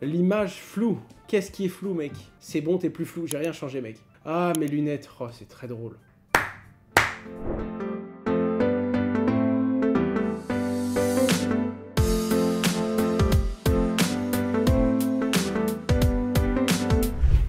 L'image floue. Qu'est-ce qui est flou, mec? C'est bon, t'es plus flou. J'ai rien changé, mec. Ah, mes lunettes. Oh, c'est très drôle.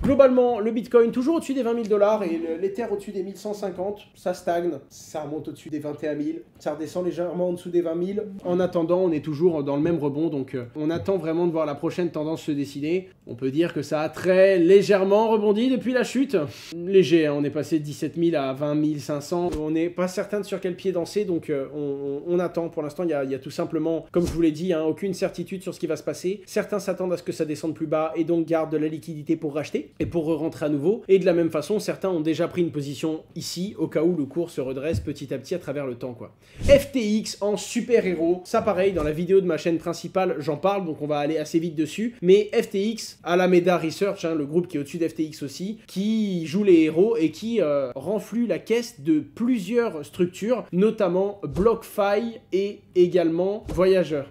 Globalement, le Bitcoin toujours au-dessus des 20 000 $ et l'Ether au-dessus des 1150, ça stagne, ça remonte au-dessus des 21 000, ça redescend légèrement en dessous des 20 000. En attendant, on est toujours dans le même rebond, donc on attend vraiment de voir la prochaine tendance se dessiner. On peut dire que ça a très légèrement rebondi depuis la chute. Léger, hein, on est passé de 17 000 à 20 500, on n'est pas certain de sur quel pied danser, donc on attend. Pour l'instant, il y a tout simplement, comme je vous l'ai dit, hein, aucune certitude sur ce qui va se passer. Certains s'attendent à ce que ça descende plus bas et donc gardent de la liquidité pour racheter et pour rentrer à nouveau. Et de la même façon, certains ont déjà pris une position ici, au cas où le cours se redresse petit à petit à travers le temps, quoi. FTX en super-héros, ça pareil, dans la vidéo de ma chaîne principale, j'en parle, donc on va aller assez vite dessus. Mais FTX, Alameda Research, hein, le groupe qui est au-dessus d'FTX aussi, qui joue les héros et qui renflue la caisse de plusieurs structures, notamment BlockFi et également Voyageur.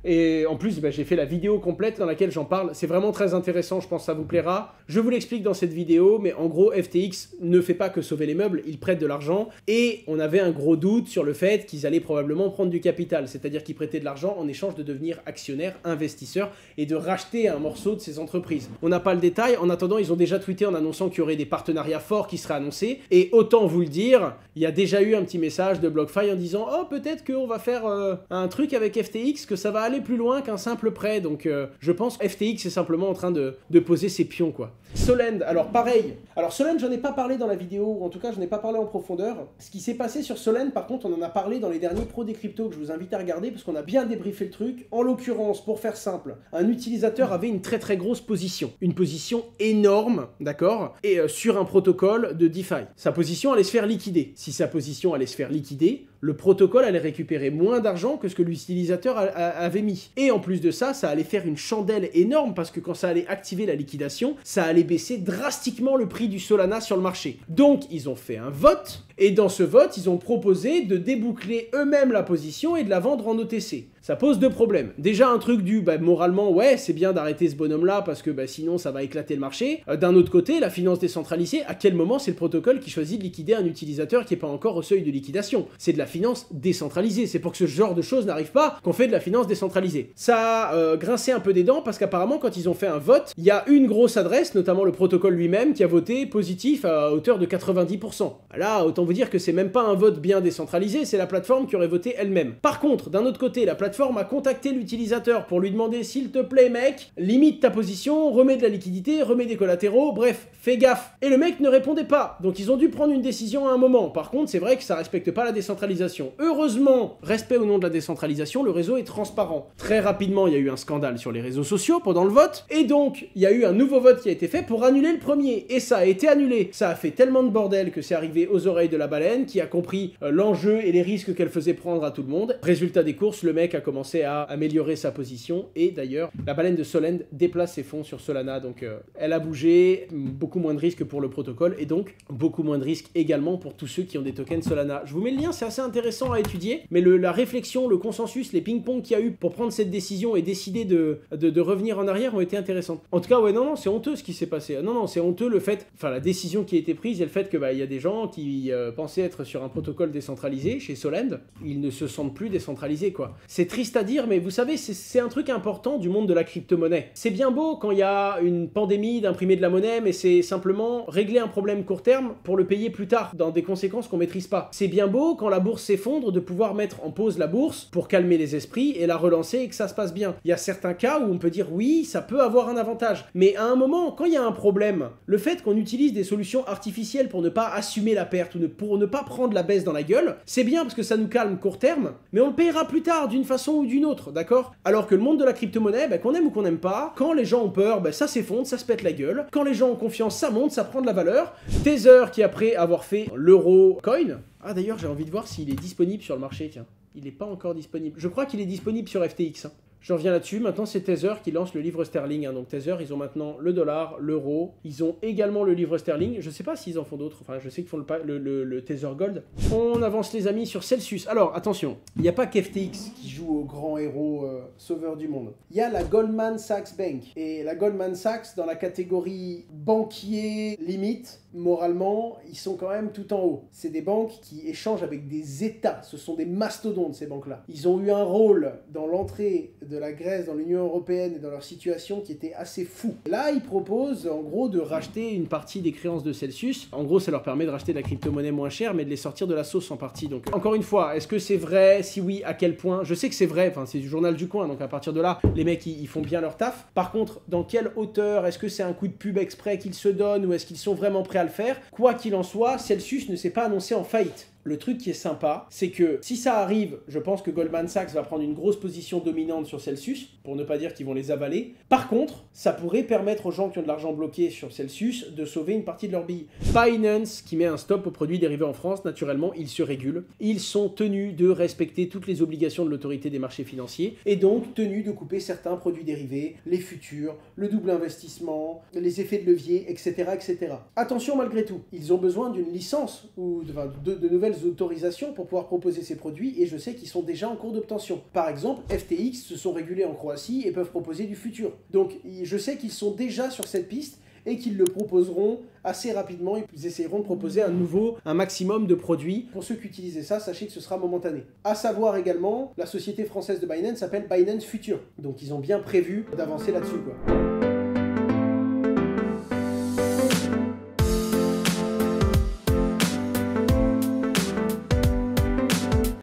Et en plus, j'ai fait la vidéo complète dans laquelle j'en parle. C'est vraiment très intéressant, je pense que ça vous plaira. Je vous l'explique dans cette vidéo, mais en gros, FTX ne fait pas que sauver les meubles, ils prêtent de l'argent. Et on avait un gros doute sur le fait qu'ils allaient probablement prendre du capital. C'est-à-dire qu'ils prêtaient de l'argent en échange de devenir actionnaires, investisseurs et de racheter un morceau de ces entreprises. On n'a pas le détail. En attendant, ils ont déjà tweeté en annonçant qu'il y aurait des partenariats forts qui seraient annoncés. Et autant vous le dire, il y a déjà eu un petit message de BlockFi en disant « Oh, peut-être qu'on va faire un truc avec FTX, que ça va aller plus loin qu'un simple prêt. » Donc je pense que FTX est simplement en train de poser ses pions, quoi. Solend, alors pareil. Alors Solend, j'en ai pas parlé dans la vidéo, ou en tout cas, je n'ai pas parlé en profondeur. Ce qui s'est passé sur Solend, par contre, on en a parlé dans les derniers pros des cryptos que je vous invite à regarder parce qu'on a bien débriefé le truc. En l'occurrence, pour faire simple, un utilisateur avait une très grosse position. Une position énorme, d'accord? Et sur un protocole de DeFi. Sa position allait se faire liquider. Si sa position allait se faire liquider, le protocole allait récupérer moins d'argent que ce que l'utilisateur avait mis. Et en plus de ça, ça allait faire une chandelle énorme parce que quand ça allait activer la liquidation, ça allait baisser drastiquement le prix du Solana sur le marché. Donc, ils ont fait un vote et dans ce vote, ils ont proposé de déboucler eux-mêmes la position et de la vendre en OTC. Ça pose deux problèmes. Déjà, un truc du, moralement, ouais, c'est bien d'arrêter ce bonhomme-là parce que sinon, ça va éclater le marché. D'un autre côté, la finance décentralisée, à quel moment c'est le protocole qui choisit de liquider un utilisateur qui n'est pas encore au seuil de liquidation? C'est de la finance décentralisée. C'est pour que ce genre de choses n'arrive pas qu'on fait de la finance décentralisée. Ça a grincé un peu des dents parce qu'apparemment, quand ils ont fait un vote, il y a une grosse adresse, notamment le protocole lui-même, qui a voté positif à hauteur de 90%. Là, autant vous dire que c'est même pas un vote bien décentralisé, c'est la plateforme qui aurait voté elle-même. Par contre, d'un autre côté, la plateforme a contacté l'utilisateur pour lui demander « S'il te plaît, mec, limite ta position, remets de la liquidité, remets des collatéraux, bref, fais gaffe. » Et le mec ne répondait pas, donc ils ont dû prendre une décision à un moment. Par contre, c'est vrai que ça respecte pas la décentralisation. Heureusement, respect au nom de la décentralisation, le réseau est transparent. Très rapidement, il y a eu un scandale sur les réseaux sociaux pendant le vote, et donc, il y a eu un nouveau vote qui a été fait pour annuler le premier, et ça a été annulé. Ça a fait tellement de bordel que c'est arrivé aux oreilles de la baleine, qui a compris l'enjeu et les risques qu'elle faisait prendre à tout le monde. Résultat des courses, le mec a commencé à améliorer sa position, et d'ailleurs, la baleine de Solend déplace ses fonds sur Solana, donc elle a bougé, beaucoup moins de risques pour le protocole, et donc beaucoup moins de risques également pour tous ceux qui ont des tokens Solana. Je vous mets le lien, c'est assez intéressant à étudier, mais la réflexion, le consensus, les ping-pong qu'il y a eu pour prendre cette décision et décider de revenir en arrière ont été intéressantes. En tout cas, ouais, non, c'est honteux ce qui s'est passé. Non, c'est honteux le fait, enfin la décision qui a été prise et le fait que il y a des gens qui pensaient être sur un protocole décentralisé chez Solend, ils ne se sentent plus décentralisés, quoi. C'est triste à dire, mais vous savez, c'est un truc important du monde de la crypto-monnaie. C'est bien beau quand il y a une pandémie d'imprimer de la monnaie, mais c'est simplement régler un problème court terme pour le payer plus tard, dans des conséquences qu'on maîtrise pas. C'est bien beau quand la bourse s'effondre de pouvoir mettre en pause la bourse pour calmer les esprits et la relancer et que ça se passe bien. Il y a certains cas où on peut dire oui, ça peut avoir un avantage. Mais à un moment, quand il y a un problème, le fait qu'on utilise des solutions artificielles pour ne pas assumer la perte ou pour ne pas prendre la baisse dans la gueule, c'est bien parce que ça nous calme court terme, mais on le payera plus tard d'une façon ou d'une autre, d'accord? Alors que le monde de la crypto-monnaie, qu'on aime ou qu'on n'aime pas, quand les gens ont peur, ça s'effondre, ça se pète la gueule. Quand les gens ont confiance, ça monte, ça prend de la valeur. Tether qui après avoir fait l'euro coin, ah d'ailleurs j'ai envie de voir s'il est disponible sur le marché, tiens. Il n'est pas encore disponible. Je crois qu'il est disponible sur FTX. Hein. Je reviens là-dessus. Maintenant, c'est Tether qui lance le livre sterling. Hein. Donc Tether, ils ont maintenant le dollar, l'euro. Ils ont également le livre sterling. Je ne sais pas s'ils en font d'autres. Enfin, je sais qu'ils font le Tether Gold. On avance, les amis, sur Celsius. Alors, attention. Il n'y a pas qu'FTX qui joue au grand héros sauveur du monde. Il y a la Goldman Sachs Bank. Et la Goldman Sachs, dans la catégorie banquier limite, moralement, ils sont quand même tout en haut. C'est des banques qui échangent avec des États. Ce sont des mastodontes, ces banques-là. Ils ont eu un rôle dans l'entrée de la Grèce dans l'Union européenne et dans leur situation qui était assez fou. Là, ils proposent en gros de racheter une partie des créances de Celsius. En gros, ça leur permet de racheter de la crypto-monnaie moins chère, mais de les sortir de la sauce en partie. Donc, encore une fois, est-ce que c'est vrai? Si oui, à quel point? Je sais que c'est vrai, enfin, c'est du journal du coin, donc à partir de là, les mecs, ils font bien leur taf. Par contre, dans quelle hauteur? Est-ce que c'est un coup de pub exprès qu'ils se donnent ou est-ce qu'ils sont vraiment prêts à le faire? Quoi qu'il en soit, Celsius ne s'est pas annoncé en faillite. Le truc qui est sympa, c'est que si ça arrive, je pense que Goldman Sachs va prendre une grosse position dominante sur Celsius, pour ne pas dire qu'ils vont les avaler. Par contre, ça pourrait permettre aux gens qui ont de l'argent bloqué sur Celsius de sauver une partie de leur bille. Binance, qui met un stop aux produits dérivés en France, naturellement, ils se régulent. Ils sont tenus de respecter toutes les obligations de l'autorité des marchés financiers, et donc tenus de couper certains produits dérivés, les futurs, le double investissement, les effets de levier, etc. etc. Attention malgré tout, ils ont besoin d'une licence ou de nouvelles autorisations pour pouvoir proposer ces produits et je sais qu'ils sont déjà en cours d'obtention. Par exemple, FTX se sont régulés en Croatie et peuvent proposer du futur. Donc je sais qu'ils sont déjà sur cette piste et qu'ils le proposeront assez rapidement. Ils essayeront de proposer un maximum de produits. Pour ceux qui utilisent ça, sachez que ce sera momentané. À savoir également, la société française de Binance s'appelle Binance Future. Donc ils ont bien prévu d'avancer là-dessus, quoi.